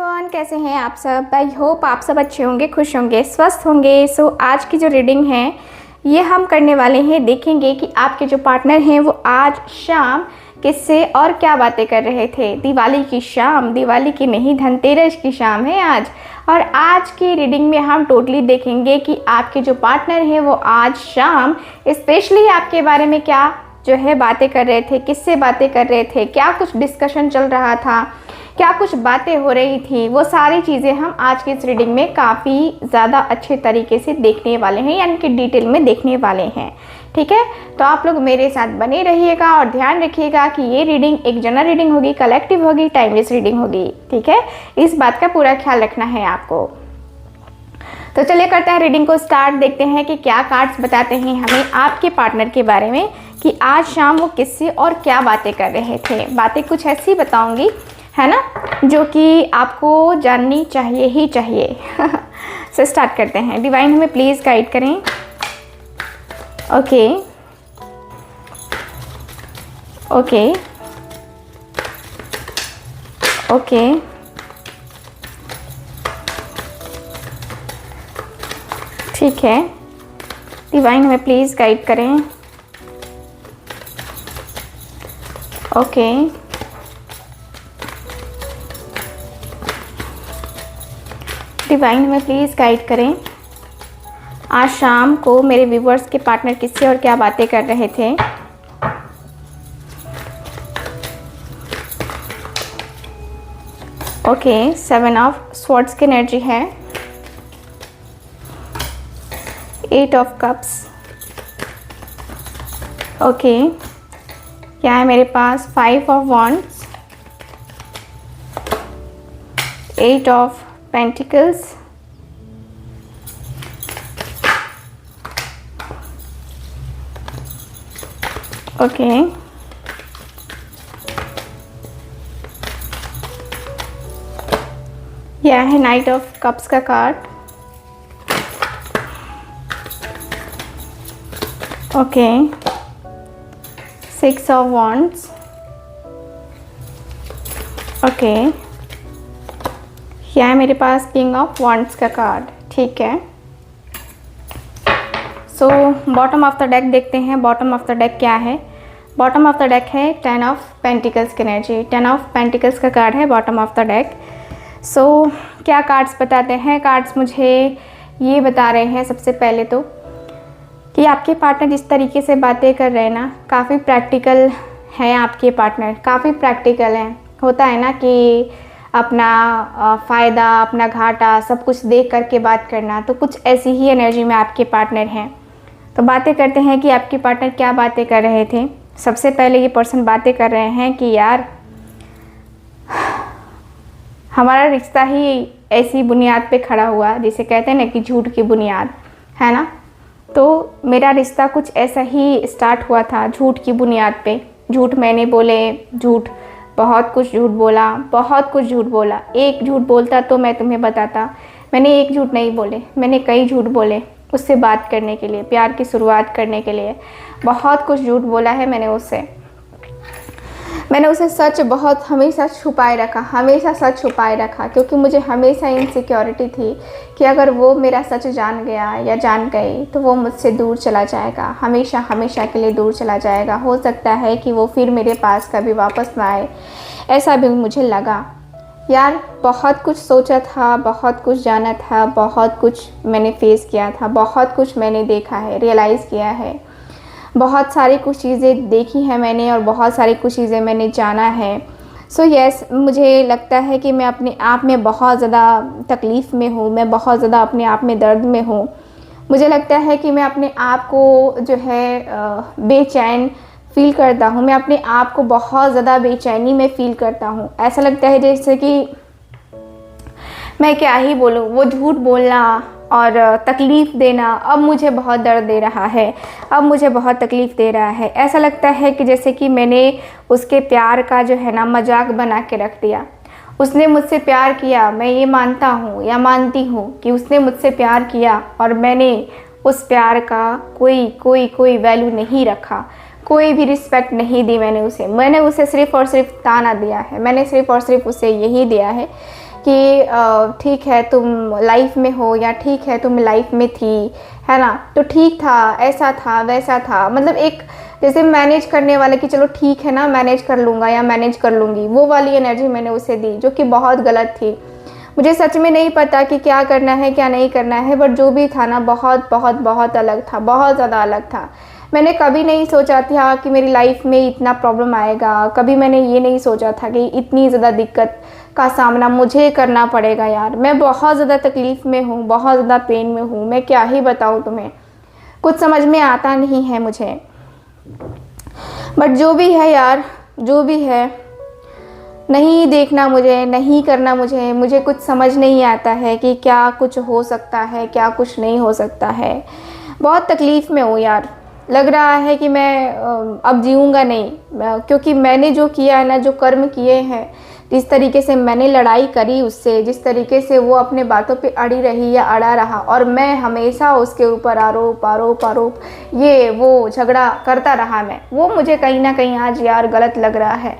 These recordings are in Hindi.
एवरीवन, कैसे हैं आप सब। आई होप आप सब अच्छे होंगे, खुश होंगे, स्वस्थ होंगे। सो आज की जो रीडिंग है ये हम करने वाले हैं, देखेंगे कि आपके जो पार्टनर हैं वो आज शाम किससे और क्या बातें कर रहे थे। दिवाली की शाम, दिवाली की नहीं धनतेरस की शाम है आज। और आज की रीडिंग में हम टोटली देखेंगे कि आपके जो पार्टनर हैं वो आज शाम स्पेशली आपके बारे में क्या जो है बातें कर रहे थे, किससे बातें कर रहे थे, क्या कुछ डिस्कशन चल रहा था, क्या कुछ बातें हो रही थी, वो सारी चीज़ें हम आज की इस रीडिंग में काफ़ी ज़्यादा अच्छे तरीके से देखने वाले हैं, यानी कि डिटेल में देखने वाले हैं। ठीक है, तो आप लोग मेरे साथ बने रहिएगा और ध्यान रखिएगा कि ये रीडिंग एक जनरल रीडिंग होगी, कलेक्टिव होगी, टाइमलेस रीडिंग होगी। ठीक है, इस बात का पूरा ख्याल रखना है आपको। तो चलिए करते हैं रीडिंग को स्टार्ट। देखते हैं कि क्या कार्ड्स बताते हैं हमें आपके पार्टनर के बारे में कि आज शाम वो किससे और क्या बातें कर रहे थे। बातें कुछ ऐसी बताऊंगी, है ना, जो कि आपको जाननी चाहिए ही चाहिए। से स्टार्ट करते हैं। डिवाइन हमें प्लीज़ गाइड करें। ओके ओके ओके ठीक है, डिवाइन हमें प्लीज़ गाइड करें। ओके डिवाइन हमें प्लीज़ गाइड करें। आज शाम को मेरे व्यूवर्स के पार्टनर किससे और क्या बातें कर रहे थे। ओके, 7 ऑफ स्वॉर्ड्स की एनर्जी है, 8 ऑफ कप्स। ओके, क्या है मेरे पास, 5 of wands, 8 of pentacles, okay, यह है नाइट ऑफ कप्स का card. Okay, 6 of wands. Okay, यह है मेरे पास किंग ऑफ वॉन्ड्स का कार्ड। ठीक है, so bottom of the deck देखते हैं। बॉटम ऑफ द डेक क्या है। बॉटम ऑफ द डेक है 10 ऑफ पेंटिकल्स की एनर्जी। 10 ऑफ पेंटिकल्स का कार्ड है बॉटम ऑफ द डेक। सो क्या कार्ड्स बताते हैं। कार्ड्स मुझे ये बता रहे हैं सबसे पहले तो कि आपके पार्टनर जिस तरीके से बातें कर रहे हैं ना, काफ़ी प्रैक्टिकल हैं आपके पार्टनर, काफ़ी प्रैक्टिकल हैं। होता है ना कि अपना फ़ायदा, अपना घाटा सब कुछ देख करके बात करना, तो कुछ ऐसी ही एनर्जी में आपके पार्टनर हैं। तो बातें करते हैं कि आपके पार्टनर क्या बातें कर रहे थे। सबसे पहले ये पर्सन बातें कर रहे हैं कि यार हमारा रिश्ता ही ऐसी बुनियाद पे खड़ा हुआ, जिसे कहते हैं ना कि झूठ की बुनियाद, है ना। तो मेरा रिश्ता कुछ ऐसा ही स्टार्ट हुआ था, झूठ की बुनियाद पे। झूठ मैंने बोले, झूठ बहुत कुछ झूठ बोला, बहुत कुछ झूठ बोला। एक झूठ बोलता तो मैं तुम्हें बताता, मैंने एक झूठ नहीं बोले, मैंने कई झूठ बोले उससे बात करने के लिए, प्यार की शुरुआत करने के लिए। बहुत कुछ झूठ बोला है मैंने उसे सच बहुत हमेशा छुपाए रखा, हमेशा सच छुपाए रखा, क्योंकि मुझे हमेशा इनसिक्योरिटी थी कि अगर वो मेरा सच जान गया या जान गई तो वो मुझसे दूर चला जाएगा, हमेशा हमेशा के लिए दूर चला जाएगा। हो सकता है कि वो फिर मेरे पास कभी वापस ना आए, ऐसा भी मुझे लगा। यार बहुत कुछ सोचा था, बहुत कुछ जाना था, बहुत कुछ मैंने फेस किया था, बहुत कुछ मैंने देखा है, रियलाइज़ किया है, बहुत सारी कुछ चीज़ें देखी हैं मैंने और बहुत सारी कुछ चीज़ें मैंने जाना है। सो यस, मुझे लगता है कि मैं अपने आप में बहुत ज़्यादा तकलीफ़ में हूँ, मैं बहुत ज़्यादा अपने आप में दर्द में हूँ। मुझे लगता है कि मैं अपने आप को जो है बेचैन फील करता हूँ, मैं अपने आप को बहुत ज़्यादा बेचैनी में फ़ील करता हूँ। ऐसा लगता है जैसे कि मैं क्या ही बोलूँ, वो झूठ बोलना और तकलीफ़ देना अब मुझे बहुत दर्द दे रहा है, अब मुझे बहुत तकलीफ़ दे रहा है। ऐसा लगता है कि जैसे कि मैंने उसके प्यार का जो है ना मजाक बना के रख दिया। उसने मुझसे प्यार किया, मैं ये मानता हूँ या मानती हूँ कि उसने मुझसे प्यार किया और मैंने उस प्यार का कोई वैल्यू नहीं रखा, कोई भी रिस्पेक्ट नहीं दी मैंने उसे सिर्फ़ और सिर्फ ताना दिया है। मैंने सिर्फ़ और सिर्फ उसे यही दिया है कि ठीक है तुम लाइफ में हो, या ठीक है तुम लाइफ में थी, है ना, तो ठीक था, ऐसा था वैसा था, मतलब एक जैसे मैनेज करने वाले कि चलो ठीक है ना, मैनेज कर लूँगा या मैनेज कर लूँगी, वो वाली एनर्जी मैंने उसे दी, जो कि बहुत गलत थी। मुझे सच में नहीं पता कि क्या करना है क्या नहीं करना है, बट जो भी था ना बहुत बहुत बहुत अलग था, बहुत ज़्यादा अलग था। मैंने कभी नहीं सोचा था कि मेरी लाइफ में इतना प्रॉब्लम आएगा, कभी मैंने ये नहीं सोचा था कि इतनी ज़्यादा दिक्कत का सामना मुझे करना पड़ेगा। यार मैं बहुत ज़्यादा तकलीफ़ में हूँ, बहुत ज़्यादा पेन में हूँ, मैं क्या ही बताऊँ तुम्हें, कुछ समझ में आता नहीं है मुझे। बट जो भी है यार, जो भी है, नहीं देखना मुझे, नहीं करना मुझे, मुझे कुछ समझ नहीं आता है कि क्या कुछ हो सकता है, क्या कुछ नहीं हो सकता है। बहुत तकलीफ़ में हूँ यार, लग रहा है कि मैं अब जीऊँगा नहीं, क्योंकि मैंने जो किया है ना, जो कर्म किए हैं, जिस तरीके से मैंने लड़ाई करी उससे, जिस तरीके से वो अपने बातों पे अड़ी रही या अड़ा रहा, और मैं हमेशा उसके ऊपर आरोप आरोप आरोप ये वो झगड़ा करता रहा मैं, वो मुझे कहीं ना कहीं आज यार गलत लग रहा है।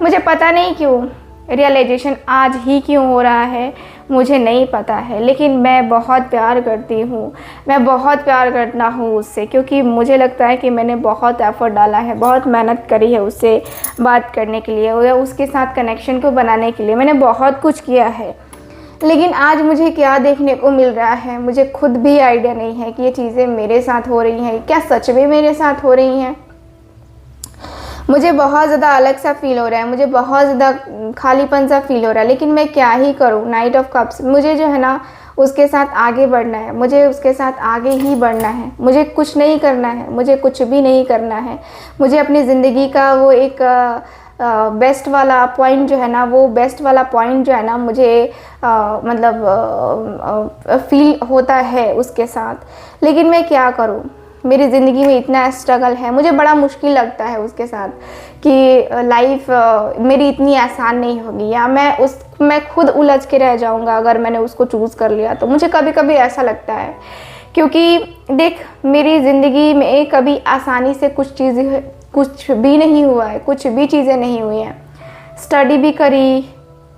मुझे पता नहीं क्यों, रियलाइजेशन आज ही क्यों हो रहा है मुझे नहीं पता है, लेकिन मैं बहुत प्यार करती हूँ, मैं बहुत प्यार करता हूँ उससे, क्योंकि मुझे लगता है कि मैंने बहुत एफर्ट डाला है, बहुत मेहनत करी है उससे बात करने के लिए या उसके साथ कनेक्शन को बनाने के लिए, मैंने बहुत कुछ किया है। लेकिन आज मुझे क्या देखने को मिल रहा है, मुझे खुद भी आइडिया नहीं है कि ये चीज़ें मेरे साथ हो रही हैं, क्या सच में मेरे साथ हो रही हैं। मुझे बहुत ज़्यादा अलग सा फील हो रहा है, मुझे बहुत ज़्यादा खालीपन सा फील हो रहा है, लेकिन मैं क्या ही करूँ। नाइट ऑफ कप्स, मुझे जो है ना उसके साथ आगे बढ़ना है, मुझे उसके साथ आगे ही बढ़ना है, मुझे कुछ नहीं करना है, मुझे कुछ भी नहीं करना है। मुझे अपनी ज़िंदगी का वो एक बेस्ट वाला पॉइंट जो है ना, वो बेस्ट वाला पॉइंट जो है ना, मुझे मतलब फील होता है उसके साथ। लेकिन मैं क्या करूँ, मेरी ज़िंदगी में इतना स्ट्रगल है, मुझे बड़ा मुश्किल लगता है उसके साथ कि लाइफ मेरी इतनी आसान नहीं होगी, या मैं खुद उलझ के रह जाऊंगा अगर मैंने उसको चूज़ कर लिया तो। मुझे कभी कभी ऐसा लगता है, क्योंकि देख मेरी ज़िंदगी में कभी आसानी से कुछ भी नहीं हुआ है, कुछ भी चीज़ें नहीं हुई हैं। स्टडी भी करी,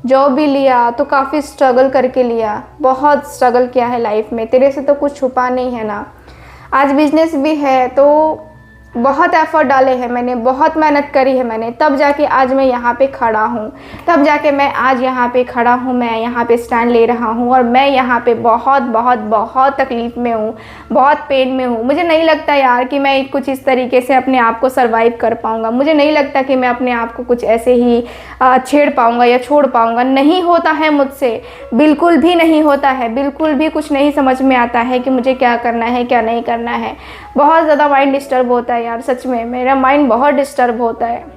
जॉब भी लिया तो काफ़ी स्ट्रगल करके लिया, बहुत स्ट्रगल किया है लाइफ में, तेरे से तो कुछ छुपा नहीं है ना। आज बिजनेस भी है तो बहुत एफर्ट डाले हैं मैंने, बहुत मेहनत करी है मैंने, तब जाके आज मैं यहाँ पे खड़ा हूँ, तब जाके मैं आज यहाँ पे खड़ा हूँ, मैं यहाँ पे स्टैंड ले रहा हूँ, और मैं यहाँ पे बहुत बहुत बहुत तकलीफ़ में हूँ, बहुत पेन में हूँ। मुझे नहीं लगता यार कि मैं कुछ इस तरीके से अपने आप को सर्वाइव कर पाऊँगा, मुझे नहीं लगता कि मैं अपने आप को कुछ ऐसे ही छेड़ पाऊँगा या छोड़ पाऊँगा। नहीं होता है मुझसे, बिल्कुल भी नहीं होता है, बिल्कुल भी कुछ नहीं समझ में आता है कि मुझे क्या करना है क्या नहीं करना है। बहुत ज़्यादा माइंड डिस्टर्ब होता है यार, सच में मेरा माइंड बहुत डिस्टर्ब होता है।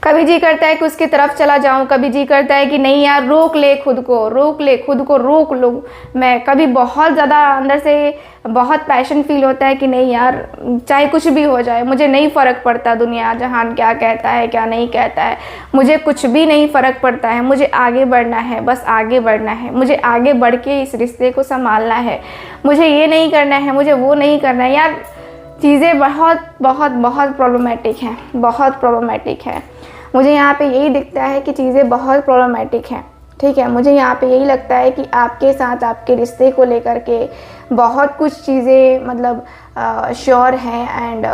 कभी जी करता है कि उसकी तरफ चला जाऊं, कभी जी करता है कि नहीं यार रोक ले खुद को, रोक ले खुद को, रोक लूँ मैं। कभी बहुत ज़्यादा अंदर से बहुत पैशन फील होता है कि नहीं यार चाहे कुछ भी हो जाए मुझे नहीं फ़र्क पड़ता, दुनिया जहान क्या कहता है क्या नहीं कहता है, मुझे कुछ भी नहीं फ़र्क पड़ता है, मुझे आगे बढ़ना है, बस आगे बढ़ना है, मुझे आगे बढ़ के इस रिश्ते को संभालना है, मुझे ये नहीं करना है, मुझे वो नहीं करना है। यार चीज़ें बहुत बहुत बहुत प्रॉब्लमेटिक हैं, बहुत प्रॉब्लमेटिक है। मुझे यहाँ पे यही दिखता है कि चीज़ें बहुत प्रॉब्लमेटिक हैं, ठीक है। मुझे यहाँ पे यही लगता है कि आपके साथ आपके रिश्ते को लेकर के बहुत कुछ चीज़ें मतलब श्योर हैं, एंड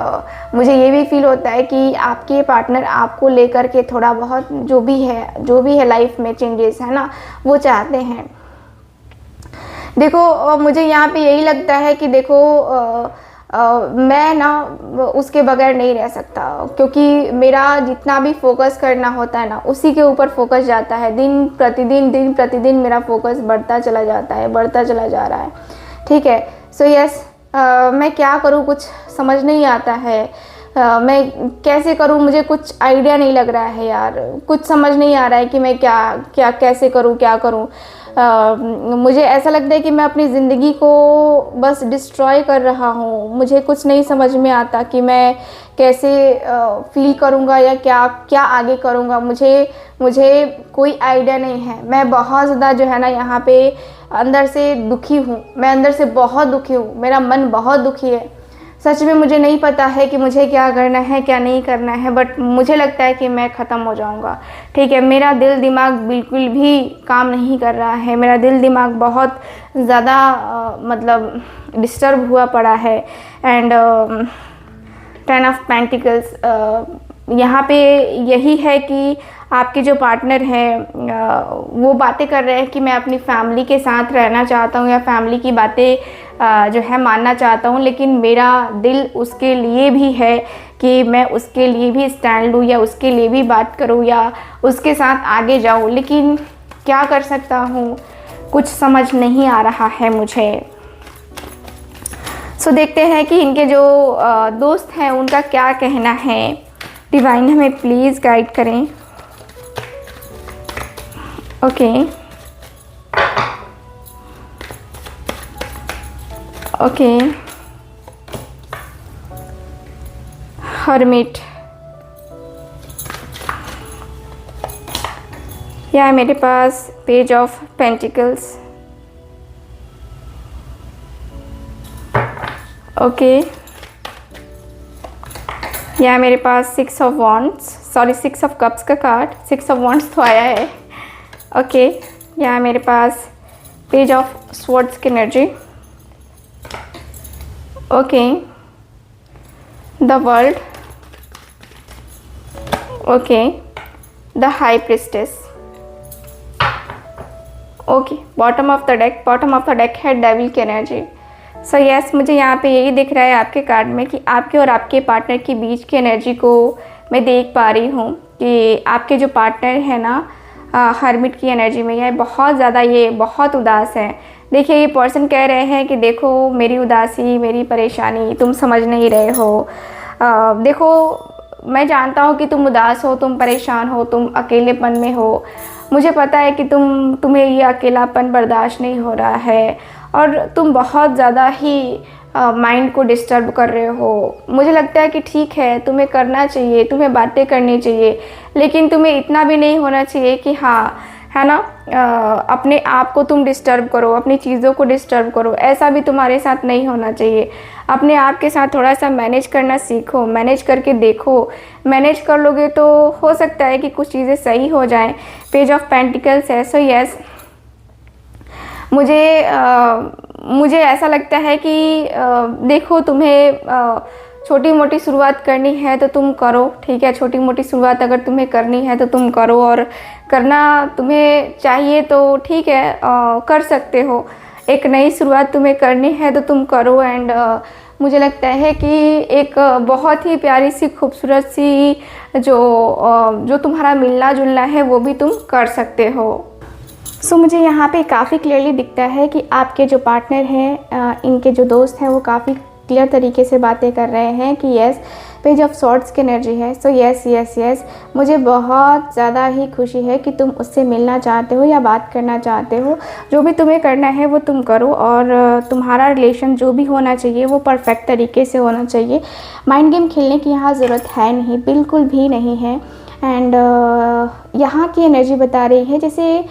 मुझे ये भी फील होता है कि आपके पार्टनर आपको लेकर के थोड़ा बहुत जो भी है लाइफ में चेंजेस है ना वो चाहते हैं। देखो मुझे यहाँ पे यही लगता है कि देखो मैं ना उसके बगैर नहीं रह सकता, क्योंकि मेरा जितना भी फोकस करना होता है ना उसी के ऊपर फोकस जाता है। दिन प्रतिदिन मेरा फोकस बढ़ता चला जाता है, बढ़ता चला जा रहा है, ठीक है। सो यस, मैं क्या करूँ कुछ समझ नहीं आता है, मैं कैसे करूँ, मुझे कुछ आइडिया नहीं लग रहा है यार, कुछ समझ नहीं आ रहा है कि मैं क्या कैसे करूँ, क्या करूँ। मुझे ऐसा लगता है कि मैं अपनी ज़िंदगी को बस डिस्ट्रॉय कर रहा हूँ। मुझे कुछ नहीं समझ में आता कि मैं कैसे फील करूँगा या क्या आगे करूँगा। मुझे कोई आइडिया नहीं है। मैं बहुत ज़्यादा जो है ना यहाँ पे अंदर से दुखी हूँ, मैं अंदर से बहुत दुखी हूँ, मेरा मन बहुत दुखी है। सच में मुझे नहीं पता है कि मुझे क्या करना है क्या नहीं करना है, बट मुझे लगता है कि मैं ख़त्म हो जाऊंगा। ठीक है, मेरा दिल दिमाग बिल्कुल भी काम नहीं कर रहा है, मेरा दिल दिमाग बहुत ज़्यादा मतलब डिस्टर्ब हुआ पड़ा है। एंड 10 ऑफ पेंटिकल्स यहाँ पे यही है कि आपके जो पार्टनर हैं वो बातें कर रहे हैं कि मैं अपनी फैमिली के साथ रहना चाहता हूँ या फैमिली की बातें जो है मानना चाहता हूँ, लेकिन मेरा दिल उसके लिए भी है कि मैं उसके लिए भी स्टैंड लूँ या उसके लिए भी बात करूँ या उसके साथ आगे जाऊँ, लेकिन क्या कर सकता हूँ, कुछ समझ नहीं आ रहा है मुझे। सो देखते हैं कि इनके जो दोस्त हैं उनका क्या कहना है। डिवाइन हमें प्लीज़ गाइड करें। ओके ओके, हर्मिट, या मेरे पास पेज ऑफ पेंटिकल्स। ओके, या मेरे पास 6 of wands, sorry 6 of cups का कार्ड, 6 ऑफ वॉन्ड्स तो आया है। ओके, या मेरे पास पेज ऑफ स्वॉर्ड्स की energy. Okay, the world. Okay, the high priestess. Okay, bottom of the deck, bottom of the deck है डेविल की एनर्जी। सो यस, मुझे यहाँ पे यही दिख रहा है आपके कार्ड में कि आपके और आपके पार्टनर के बीच की एनर्जी को मैं देख पा रही हूँ कि आपके जो पार्टनर है ना हर्मिट की एनर्जी में ये बहुत ज़्यादा, ये बहुत उदास है। देखिए, ये पर्सन कह रहे हैं कि देखो मेरी उदासी, मेरी परेशानी तुम समझ नहीं रहे हो। देखो, मैं जानता हूँ कि तुम उदास हो, तुम परेशान हो, तुम अकेलेपन में हो। मुझे पता है कि तुम्हें ये अकेलापन बर्दाश्त नहीं हो रहा है और तुम बहुत ज़्यादा ही माइंड को डिस्टर्ब कर रहे हो। मुझे लगता है कि ठीक है, तुम्हें करना चाहिए, तुम्हें बातें करनी चाहिए, लेकिन तुम्हें इतना भी नहीं होना चाहिए कि हाँ, है ना, अपने आप को तुम डिस्टर्ब करो, अपनी चीज़ों को डिस्टर्ब करो। ऐसा भी तुम्हारे साथ नहीं होना चाहिए। अपने आप के साथ थोड़ा सा मैनेज करना सीखो, मैनेज करके देखो। मैनेज कर लोगे तो हो सकता है कि कुछ चीज़ें सही हो जाएं। पेज ऑफ पेंटिकल्स है। सो यस, मुझे ऐसा लगता है कि देखो, तुम्हें छोटी मोटी शुरुआत करनी है तो तुम करो। ठीक है, छोटी मोटी शुरुआत अगर तुम्हें करनी है तो तुम करो, और करना तुम्हें चाहिए तो ठीक है, कर सकते हो। एक नई शुरुआत तुम्हें करनी है तो तुम करो। एंड मुझे लगता है कि एक बहुत ही प्यारी सी खूबसूरत सी जो तुम्हारा मिलना जुलना है वो भी तुम कर सकते हो। सो मुझे यहाँ पे काफ़ी क्लियरली दिखता है कि आपके जो पार्टनर हैं, इनके जो दोस्त हैं, वो काफ़ी क्लियर तरीके से बातें कर रहे हैं कि यस, पेज ऑफ सॉर्ड्स की एनर्जी है। सो यस यस यस, मुझे बहुत ज़्यादा ही खुशी है कि तुम उससे मिलना चाहते हो या बात करना चाहते हो। जो भी तुम्हें करना है वो तुम करो, और तुम्हारा रिलेशन जो भी होना चाहिए वो परफेक्ट तरीके से होना चाहिए। माइंड गेम खेलने की यहाँ ज़रूरत है नहीं, बिल्कुल भी नहीं है। एंड यहाँ की एनर्जी बता रही है जैसे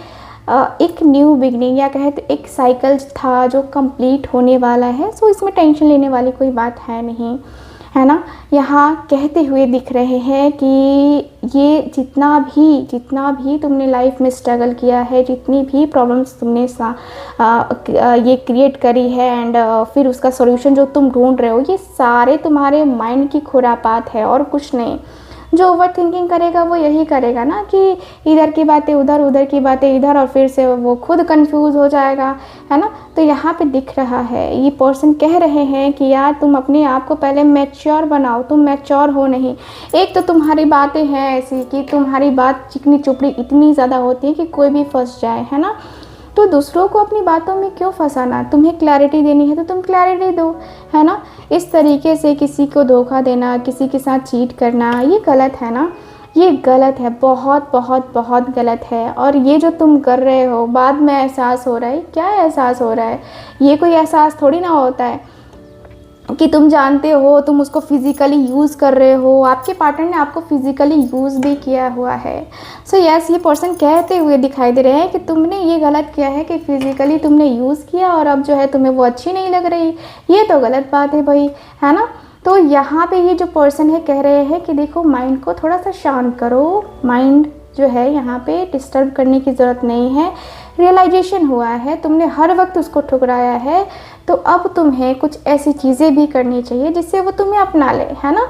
एक न्यू बिगनिंग, या कहे तो एक साइकिल था जो कंप्लीट होने वाला है। सो इसमें टेंशन लेने वाली कोई बात है नहीं, है ना। यहाँ कहते हुए दिख रहे हैं कि ये जितना भी तुमने लाइफ में स्ट्रगल किया है, जितनी भी प्रॉब्लम्स तुमने ये क्रिएट करी है, एंड फिर उसका सॉल्यूशन जो तुम ढूंढ रहे हो, ये सारे तुम्हारे माइंड की खुरापात है और कुछ नहीं। जो ओवर थिंकिंग करेगा वो यही करेगा ना कि इधर की बातें उधर, उधर की बातें इधर, और फिर से वो खुद कंफ्यूज हो जाएगा, है ना। तो यहाँ पे दिख रहा है, ये पर्सन कह रहे हैं कि यार तुम अपने आप को पहले मैच्योर बनाओ, तुम मैच्योर हो नहीं। एक तो तुम्हारी बातें हैं ऐसी कि तुम्हारी बात चिकनी चुपड़ी इतनी ज़्यादा होती है कि कोई भी फंस जाए, है ना। तो दूसरों को अपनी बातों में क्यों फंसाना, तुम्हें क्लैरिटी देनी है तो तुम क्लैरिटी दो, है ना। इस तरीके से किसी को धोखा देना, किसी के साथ चीट करना, ये गलत है ना, ये गलत है, बहुत बहुत बहुत गलत है। और ये जो तुम कर रहे हो बाद में एहसास हो रहा है, क्या एहसास हो रहा है, ये कोई एहसास थोड़ी ना होता है। कि तुम जानते हो तुम उसको फिज़िकली यूज़ कर रहे हो, आपके पार्टनर ने आपको फिज़िकली यूज़ भी किया हुआ है। सो यस, ये पर्सन कहते हुए दिखाई दे रहे हैं कि तुमने ये गलत किया है कि फ़िज़िकली तुमने यूज़ किया और अब जो है तुम्हें वो अच्छी नहीं लग रही। ये तो गलत बात है भाई, है ना। तो यहाँ पे ये जो पर्सन है कह रहे हैं कि देखो माइंड को थोड़ा सा शांत करो, माइंड जो है यहाँ पे डिस्टर्ब करने की ज़रूरत नहीं है। रियलाइजेशन हुआ है, तुमने हर वक्त उसको ठुकराया है, तो अब तुम्हें कुछ ऐसी चीज़ें भी करनी चाहिए जिससे वो तुम्हें अपना ले, है ना।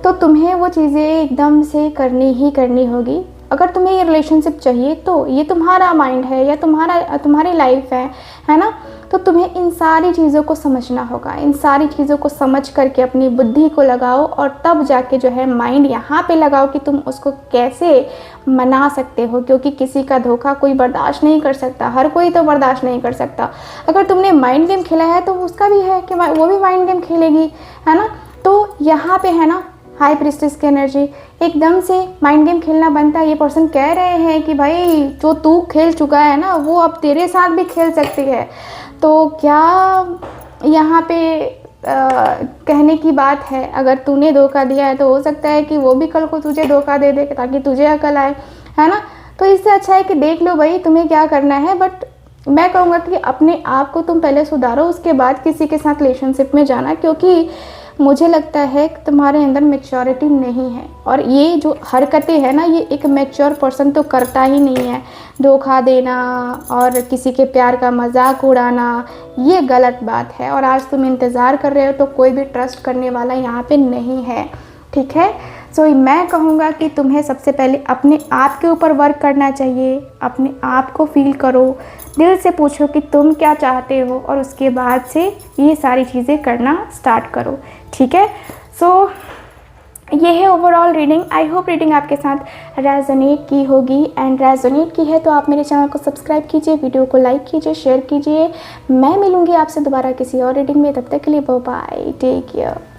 तो तुम्हें वो चीज़ें एकदम से करनी ही करनी होगी। अगर तुम्हें ये रिलेशनशिप चाहिए तो ये तुम्हारा माइंड है या तुम्हारी लाइफ है ना। तो तुम्हें इन सारी चीज़ों को समझना होगा, इन सारी चीज़ों को समझ करके अपनी बुद्धि को लगाओ और तब जाके जो है माइंड यहाँ पे लगाओ कि तुम उसको कैसे मना सकते हो, क्योंकि किसी का धोखा कोई बर्दाश्त नहीं कर सकता, हर कोई तो बर्दाश्त नहीं कर सकता। अगर तुमने माइंड गेम खेला है तो उसका भी है कि वो भी माइंड गेम खेलेगी, है ना। तो यहाँ पे है ना हाई प्रीस्टेस की एनर्जी, एकदम से माइंड गेम खेलना बनता है। ये पर्सन कह रहे हैं कि भाई जो तू खेल चुका है ना वो अब तेरे साथ भी खेल सकती है। तो क्या यहाँ पे कहने की बात है, अगर तूने धोखा दिया है तो हो सकता है कि वो भी कल को तुझे धोखा दे दे ताकि तुझे अकल आए, है ना। तो इससे अच्छा है कि देख लो भाई तुम्हें क्या करना है। बट मैं कहूँगा कि अपने आप को तुम पहले सुधारो, उसके बाद किसी के साथ रिलेशनशिप में जाना, क्योंकि मुझे लगता है कि तुम्हारे अंदर मैच्योरिटी नहीं है। और ये जो हरकतें हैं ना, ये एक मैच्योर पर्सन तो करता ही नहीं है। धोखा देना और किसी के प्यार का मजाक उड़ाना, ये गलत बात है। और आज तुम इंतज़ार कर रहे हो तो कोई भी ट्रस्ट करने वाला यहाँ पे नहीं है, ठीक है। सो मैं कहूँगा कि तुम्हें सबसे पहले अपने आप के ऊपर वर्क करना चाहिए। अपने आप को फील करो, दिल से पूछो कि तुम क्या चाहते हो और उसके बाद से ये सारी चीज़ें करना स्टार्ट करो, ठीक है। सो ये है overall reading. I hope reading आपके साथ रेजोनेट की होगी, एंड रेजोनेट की है तो आप मेरे चैनल को सब्सक्राइब कीजिए, वीडियो को लाइक कीजिए, शेयर कीजिए। मैं मिलूँगी आपसे दोबारा किसी और रीडिंग में, तब तक के लिए बाय बाय, टेक केयर।